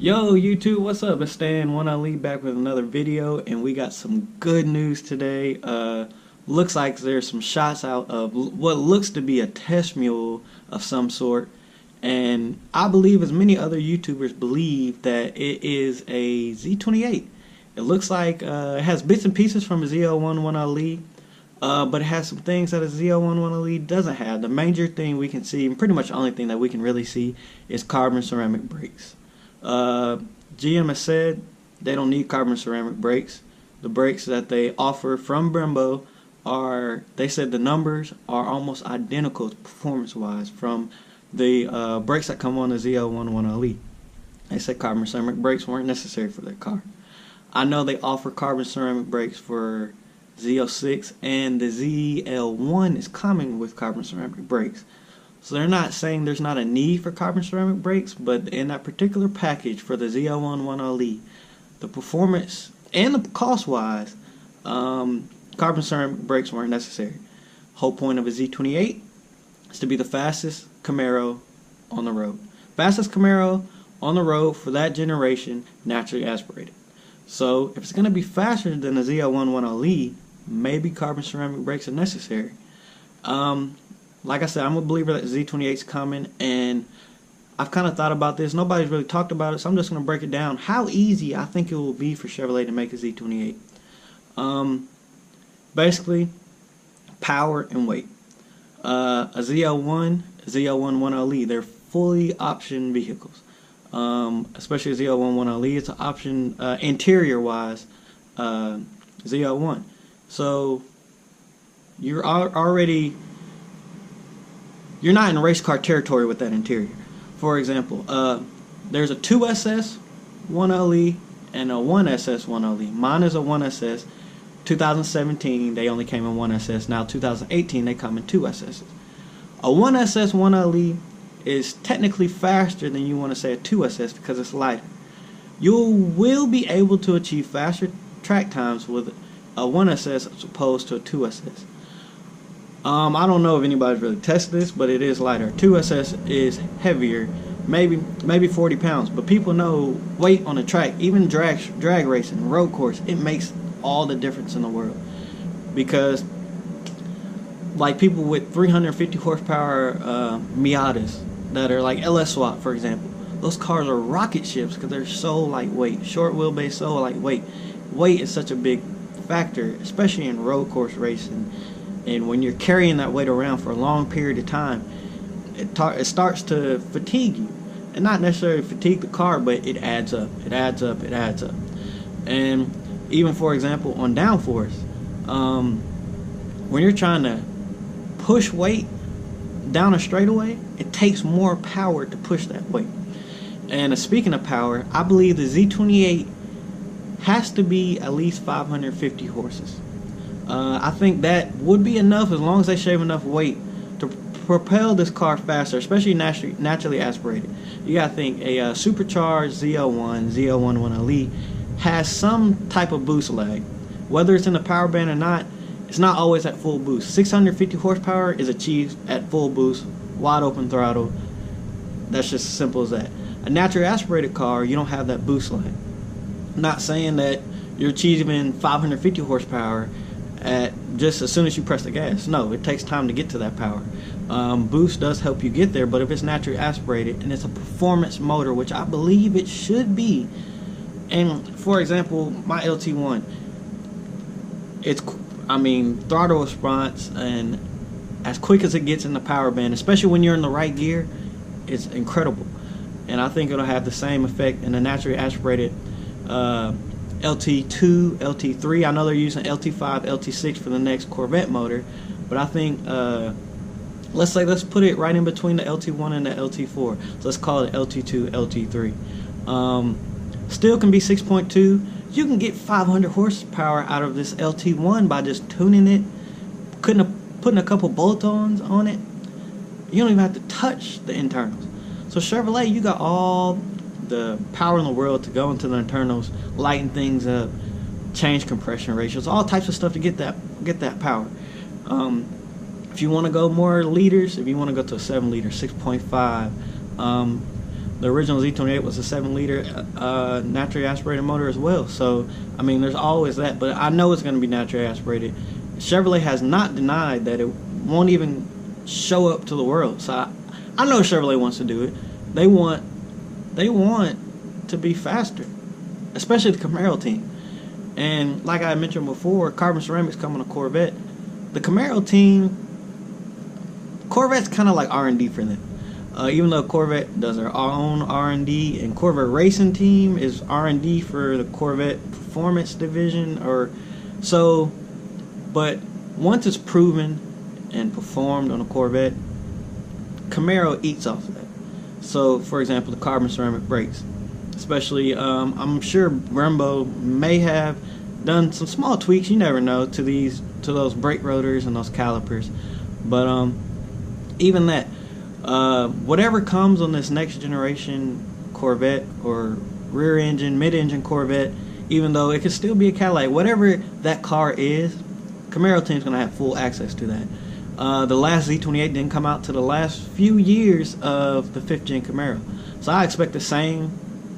Yo YouTube, what's up? It's Stan One Ali back with another video, and we got some good news today. Looks like there's some shots out of what looks to be a test mule of some sort, and I believe, as many other YouTubers believe, that it is a Z28. It looks like it has bits and pieces from a Z01 Ali, but it has some things that a Z01 Ali doesn't have. The major thing we can see, and pretty much the only thing that we can really see, is carbon ceramic brakes. GM has said they don't need carbon ceramic brakes. The brakes that they offer from Brembo they said the numbers are almost identical performance-wise from the brakes that come on the Z01 Ali. They said carbon ceramic brakes weren't necessary for their car. I know they offer carbon ceramic brakes for Z06, and the ZL1 is coming with carbon ceramic brakes. So they're not saying there's not a need for carbon ceramic brakes, but in that particular package for the Z01 Ali, the performance and the cost-wise, carbon ceramic brakes weren't necessary. Whole point of a Z28 is to be the fastest Camaro on the road. Fastest Camaro on the road for that generation, naturally aspirated. So if it's going to be faster than the Z01 Ali, maybe carbon ceramic brakes are necessary. Like I said, I'm a believer that Z28 is coming, and I've kind of thought about this. Nobody's really talked about it, so I'm just going to break it down. How easy I think it will be for Chevrolet to make a Z28. Basically, power and weight. A ZL1, ZL11 Ali, they're fully option vehicles. Especially ZL11 Ali, it's an option interior-wise ZL1. So you're not in race car territory with that interior. For example, there's a 2SS 1LE and a 1SS 1LE. Mine is a 1SS. 2017, they only came in 1SS. Now 2018, they come in 2SSs. A 1SS 1LE is technically faster than you want to say a 2SS because it's lighter. You will be able to achieve faster track times with a 1SS as opposed to a 2SS. I don't know if anybody's really tested this, but it is lighter. 2SS is heavier, maybe 40 pounds. But people know weight on the track, even drag racing, road course, it makes all the difference in the world. Because like people with 350 horsepower Miatas that are like LS swap, for example, those cars are rocket ships because they're so lightweight. Short wheelbase, so lightweight. Weight is such a big factor, especially in road course racing. And when you're carrying that weight around for a long period of time, it starts to fatigue you. And not necessarily fatigue the car, but it adds up. It adds up. It adds up. And even, for example, on downforce, when you're trying to push weight down a straightaway, it takes more power to push that weight. And speaking of power, I believe the Z28 has to be at least 550 horses. I think that would be enough as long as they shave enough weight to propel this car faster, especially naturally aspirated. You gotta think a supercharged ZL1, ZL11 Ali has some type of boost lag. Whether it's in the power band or not, it's not always at full boost. 650 horsepower is achieved at full boost, wide open throttle. That's just as simple as that. A naturally aspirated car, you don't have that boost lag. I'm not saying that you're achieving 550 horsepower at just as soon as you press the gas. No, it takes time to get to that power. Boost does help you get there, but if it's naturally aspirated and it's a performance motor, which I believe it should be, and for example, my LT1, throttle response and as quick as it gets in the power band, especially when you're in the right gear, it's incredible. And I think it'll have the same effect in a naturally aspirated LT2, LT3. I know they're using LT5, LT6 for the next Corvette motor, but I think let's put it right in between the LT1 and the LT4. So let's call it LT2, LT3. Still can be 6.2. You can get 500 horsepower out of this LT1 by just tuning it, putting a couple bolt-ons on it. You don't even have to touch the internals. So Chevrolet, you got all the power in the world to go into the internals, lighten things up, change compression ratios, all types of stuff to get that power. If you want to go more liters, if you want to go to a 7 liter, 6.5, the original Z28 was a 7-liter naturally aspirated motor as well. So I mean, there's always that, but I know it's going to be naturally aspirated. Chevrolet has not denied that it won't even show up to the world. So I know Chevrolet wants to do it. They want to be faster, especially the Camaro team. And like I mentioned before, carbon ceramics come on a Corvette. The Camaro team, Corvette's kind of like R&D for them. Even though Corvette does their own R&D, and Corvette Racing Team is R&D for the Corvette Performance Division, or so. But once it's proven and performed on a Corvette, Camaro eats off of that. So, for example, the carbon ceramic brakes, especially, I'm sure Brembo may have done some small tweaks. You never know, to those brake rotors and those calipers. But even that, whatever comes on this next generation Corvette or rear engine, mid-engine Corvette, even though it could still be a Cadillac, whatever that car is, Camaro Team's going to have full access to that. The last Z28 didn't come out to the last few years of the 5th gen Camaro. So I expect the same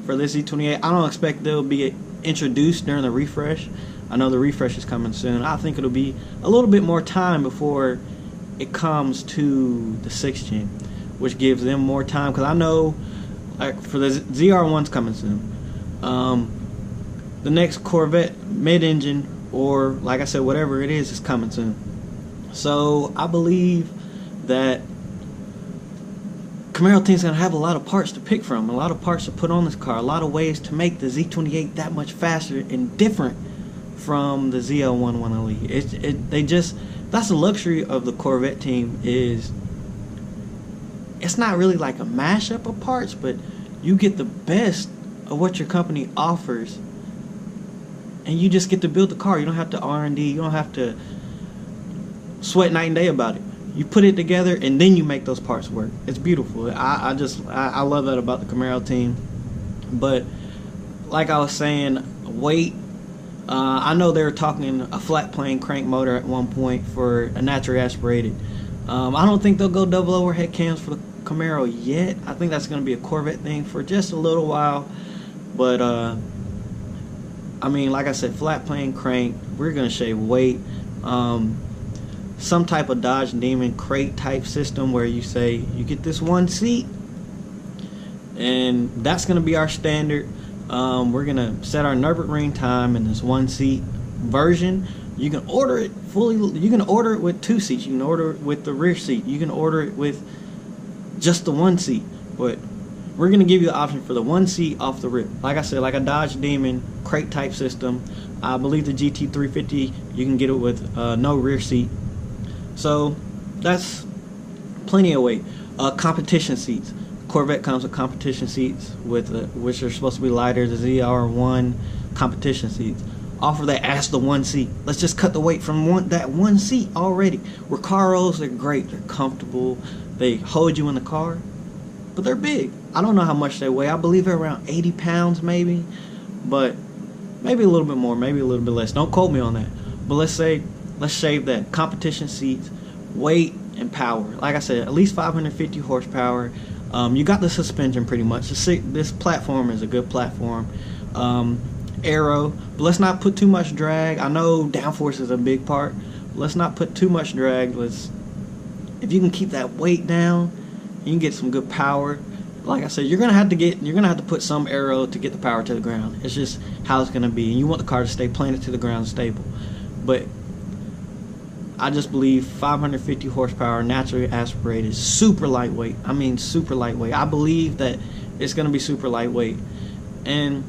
for this Z28. I don't expect they'll be introduced during the refresh. I know the refresh is coming soon. I think it'll be a little bit more time before it comes to the 6th gen, which gives them more time, because I know, like, for the ZR1's coming soon. The next Corvette mid-engine, or like I said, whatever it is coming soon. So I believe that Camaro Team's going to have a lot of parts to pick from, a lot of parts to put on this car, a lot of ways to make the Z28 that much faster and different from the ZL1 1LE. That's the luxury of the Corvette team, is it's not really like a mashup of parts, but you get the best of what your company offers, and you just get to build the car. You don't have to R&D. You don't have to sweat night and day about it. You put it together, and then you make those parts work. It's beautiful. I love that about the Camaro team. But like I was saying, weight. I know they were talking a flat plane crank motor at one point for a naturally aspirated. I don't think they'll go double overhead cams for the Camaro yet. I think that's going to be a Corvette thing for just a little while. But I mean, like I said, flat plane crank. We're going to shave weight. Some type of Dodge Demon crate type system where you say you get this one seat, and that's going to be our standard. We're going to set our Nürburgring time in this one seat version. You can order it fully. You can order it with 2 seats. You can order it with the rear seat. You can order it with just the 1 seat. But we're going to give you the option for the 1 seat off the rip. Like I said, like a Dodge Demon crate type system. I believe the GT350, you can get it with no rear seat. So that's plenty of weight. Competition seats. Corvette comes with competition seats, which are supposed to be lighter. The ZR1 competition seats. Offer that as the 1 seat. Let's just cut the weight from that one seat already. Recaros, they're great. They're comfortable. They hold you in the car, but they're big. I don't know how much they weigh. I believe they're around 80 pounds maybe, but maybe a little bit more, maybe a little bit less. Don't quote me on that. But let's shave that. Competition seats, weight, and power. Like I said, at least 550 horsepower. You got the suspension pretty much. This platform is a good platform. Aero, but let's not put too much drag. I know downforce is a big part. But let's not put too much drag. If you can keep that weight down, you can get some good power. Like I said, you're gonna have to put some aero to get the power to the ground. It's just how it's gonna be, and you want the car to stay planted to the ground stable. But I just believe 550 horsepower, naturally aspirated, super lightweight. I mean, super lightweight. I believe that it's gonna be super lightweight, and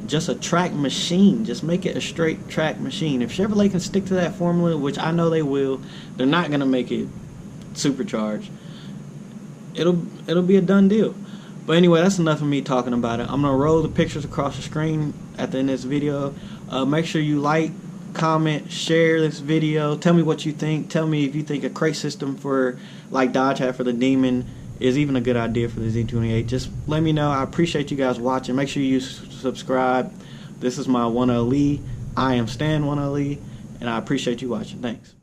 just a track machine. Just make it a straight track machine. If Chevrolet can stick to that formula, which I know they will, they're not gonna make it supercharged. It'll be a done deal. But anyway, that's enough of me talking about it. I'm gonna roll the pictures across the screen at the end of this video. Make sure you like, comment, share this video. Tell me what you think. Tell me if you think a crate system for like Dodge had for the Demon is even a good idea for the Z28. Just let me know. I appreciate you guys watching. Make sure you subscribe. This is my 1LE. I am Stan 1LE, and I appreciate you watching. Thanks.